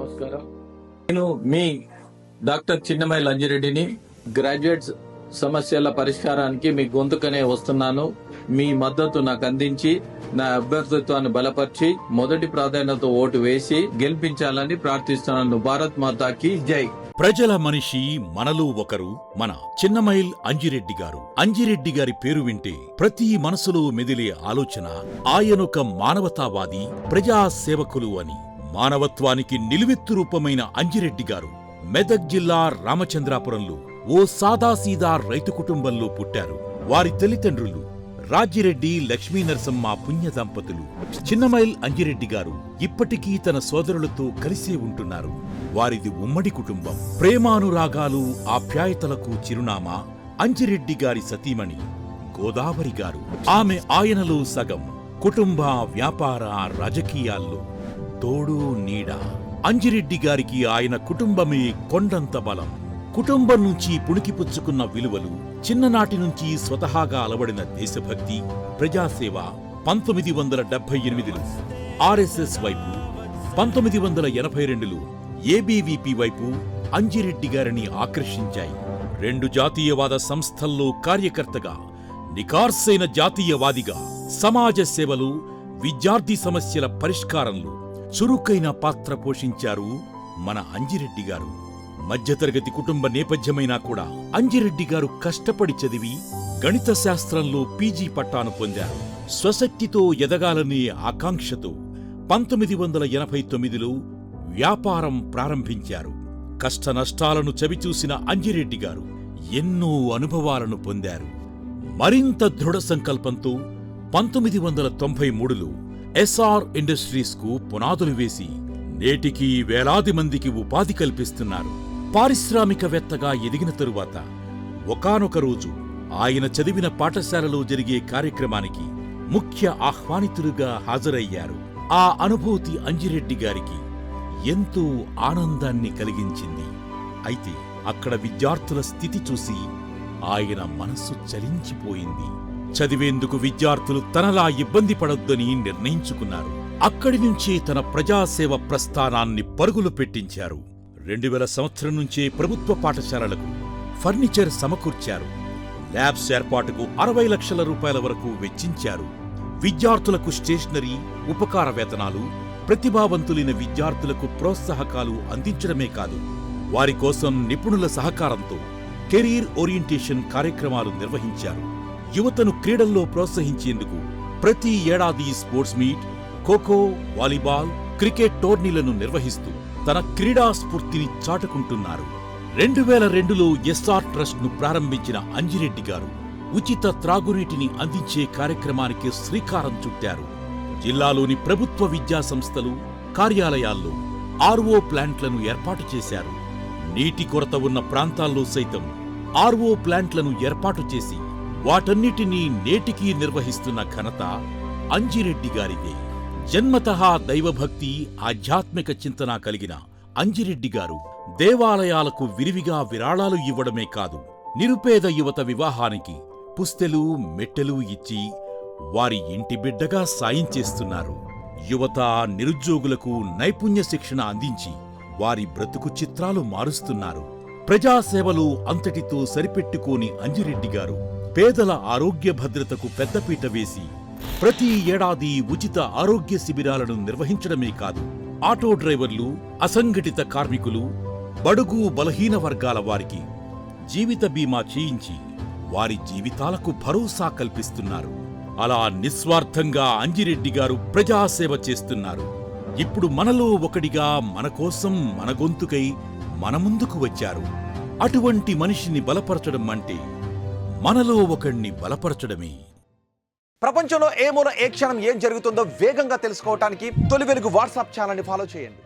నమస్కారం. నేను మీ doctor Chinnamayya అంజిరెడ్డిని. Graduates సమస్యల పరిష్కారానికి మీ గొంతుకనే వస్తున్నాను. మీ మద్దతు నాకు అందించి నా అభ్యర్థిత్వాన్ని బలపరిచి మొదటి ప్రాధాన్యత ఓటు వేసి గెలిపించాలని ప్రార్థిస్తున్నాను. భారత్ మాతాకి జై. ప్రజల మనిషి మనలో ఒకరు మన చిన్నమైల్ అంజిరెడ్డి గారు. అంజిరెడ్డి గారి పేరు వింటే ప్రతి మనసులో మెదిలే ఆలోచన ఆయనొక మానవతావాది, ప్రజాసేవకులు అని. మానవత్వానికి నిలువెత్తు రూపమైన అంజిరెడ్డి గారు మెదక్ జిల్లా రామచంద్రాపురంలో ఓ సాదాసీదా రైతు కుటుంబంలో పుట్టారు. వారి తల్లిదండ్రులు రాజిరెడ్డి లక్ష్మీ నరసమ్మ పుణ్య దంపతులు. చిన్నమైల్ అంజిరెడ్డి గారు ఇప్పటికీ తన సోదరులతో కలిసే ఉంటున్నారు. వారిది ఉమ్మడి కుటుంబం. ప్రేమానురాగాలు, ఆప్యాయతలకు చిరునామా అంజిరెడ్డి గారి సతీమణి గోదావరి గారు. ఆమె ఆయనలో సగం. కుటుంబ, వ్యాపార, రాజకీయాల్లో తోడు నీడ. అంజిరెడ్డి గారికి ఆయన కుటుంబమే కొండంత బలం. కుటుంబం నుంచి పుణికిపుచ్చుకున్న విలువలు, చిన్ననాటి నుంచి స్వతహాగా అలవడిన దేశభక్తి, ప్రజాసేవ 1978లో ఆర్ఎస్ఎస్ వైపు, 1982లో ఏబీవీపీ వైపు అంజిరెడ్డి గారిని ఆకర్షించాయి. 2 జాతీయవాద సంస్థల్లో కార్యకర్తగా, నికార్సైన జాతీయవాదిగా సమాజ సేవలు, విద్యార్థి సమస్యల పరిష్కారంలో చురుకైన పాత్ర పోషించారు మన అంజిరెడ్డి గారు. మధ్యతరగతి కుటుంబ నేపథ్యమైనా కూడా అంజిరెడ్డి గారు కష్టపడి చదివి గణిత శాస్త్రంలో పీజీ పట్టాను పొందారు. స్వశక్తితో ఎదగాలనే ఆకాంక్షతో 1989లో వ్యాపారం ప్రారంభించారు. కష్టనష్టాలను చవిచూసిన అంజిరెడ్డి గారు ఎన్నో అనుభవాలను పొందారు. మరింత దృఢ సంకల్పంతో 1993లో ఎస్ఆర్ ఇండస్ట్రీస్ కు పునాదులు వేసి నేటికి వేలాది మందికి ఉపాధి కల్పిస్తున్నారు. పారిశ్రామికవేత్తగా ఎదిగిన తరువాత ఒకానొక రోజు ఆయన చదివిన పాఠశాలలో జరిగే కార్యక్రమానికి ముఖ్య ఆహ్వానితులుగా హాజరయ్యారు. ఆ అనుభూతి అంజిరెడ్డి గారికి ఎంతో ఆనందాన్ని కలిగించింది. అయితే అక్కడ విద్యార్థుల స్థితి చూసి ఆయన మనస్సు చలించిపోయింది. చదివేందుకు విద్యార్థులు తనలా ఇబ్బంది పడొద్దని నిర్ణయించుకున్నారు. అక్కడి నుంచే తన ప్రజాసేవ ప్రస్థానాన్ని పరుగులు పెట్టించారు. 2000 సంవత్సరం నుంచే ప్రభుత్వ పాఠశాలలకు ఫర్నిచర్ సమకూర్చారు. ల్యాబ్స్ ఏర్పాటుకు 60 లక్షల రూపాయల వరకు వెచ్చించారు. విద్యార్థులకు స్టేషనరీ, ఉపకార వేతనాలు, ప్రతిభావంతులైన విద్యార్థులకు ప్రోత్సాహకాలు అందించడమే కాదు, వారి కోసం నిపుణుల సహకారంతో కెరీర్ ఓరియంటేషన్ కార్యక్రమాలు నిర్వహించారు. యువతను క్రీడల్లో ప్రోత్సహించేందుకు ప్రతి ఏడాది sports meet, kho kho, volleyball, cricket టోర్నీలను నిర్వహిస్తూ తన క్రీడా స్ఫూర్తిని చాటుకుంటున్నారు. 2002లో ఎస్ఆర్ ట్రస్ట్ ను ప్రారంభించిన అంజిరెడ్డి గారు ఉచిత త్రాగునీటిని అందించే కార్యక్రమానికి శ్రీకారం చుట్టారు. జిల్లాలోని ప్రభుత్వ విద్యా సంస్థలు, కార్యాలయాల్లో ఆర్ఓ ప్లాంట్లను ఏర్పాటు చేశారు. నీటి కొరత ఉన్న ప్రాంతాల్లో సైతం ఆర్ఓ ప్లాంట్లను ఏర్పాటు చేసి వాటన్నిటినీ నేటికీ నిర్వహిస్తున్న ఘనత అంజిరెడ్డి గారిదే. జన్మతః దైవభక్తి, ఆధ్యాత్మిక చింతన కలిగిన అంజిరెడ్డి గారు దేవాలయాలకు విరివిగా విరాళాలు ఇవ్వడమే కాదు, నిరుపేద యువత వివాహానికి పుస్తెలు, మెట్టెలు ఇచ్చి వారి ఇంటి బిడ్డగా సాయం చేస్తున్నారు. యువత, నిరుద్యోగులకు నైపుణ్య శిక్షణ అందించి వారి బ్రతుకు చిత్రాలు మారుస్తున్నారు. ప్రజాసేవలు అంతటితో సరిపెట్టుకోని అంజిరెడ్డి గారు పేదల ఆరోగ్య భద్రతకు పెద్దపీట వేసి ప్రతి ఏడాది ఉచిత ఆరోగ్య శిబిరాలను నిర్వహించడమే కాదు, ఆటో డ్రైవర్లు, అసంఘటిత కార్మికులు, బడుగు బలహీన వర్గాల వారికి జీవిత బీమా చేయించి వారి జీవితాలకు భరోసా కల్పిస్తున్నారు. అలా నిస్వార్థంగా అంజిరెడ్డి గారు ప్రజాసేవ చేస్తున్నారు. ఇప్పుడు మనలో ఒకడిగా మన కోసం, మన గొంతుకై మన ముందుకు వచ్చారు. అటువంటి మనిషిని బలపరచడం అంటే మనలో ఒకణ్ణి బలపరచడమే. ప్రపంచంలో ఏ మూల ఏ క్షణం ఏం జరుగుతుందో వేగంగా తెలుసుకోవడానికి తొలి వెలుగు వాట్సాప్ ఛానల్ని ఫాలో చేయండి.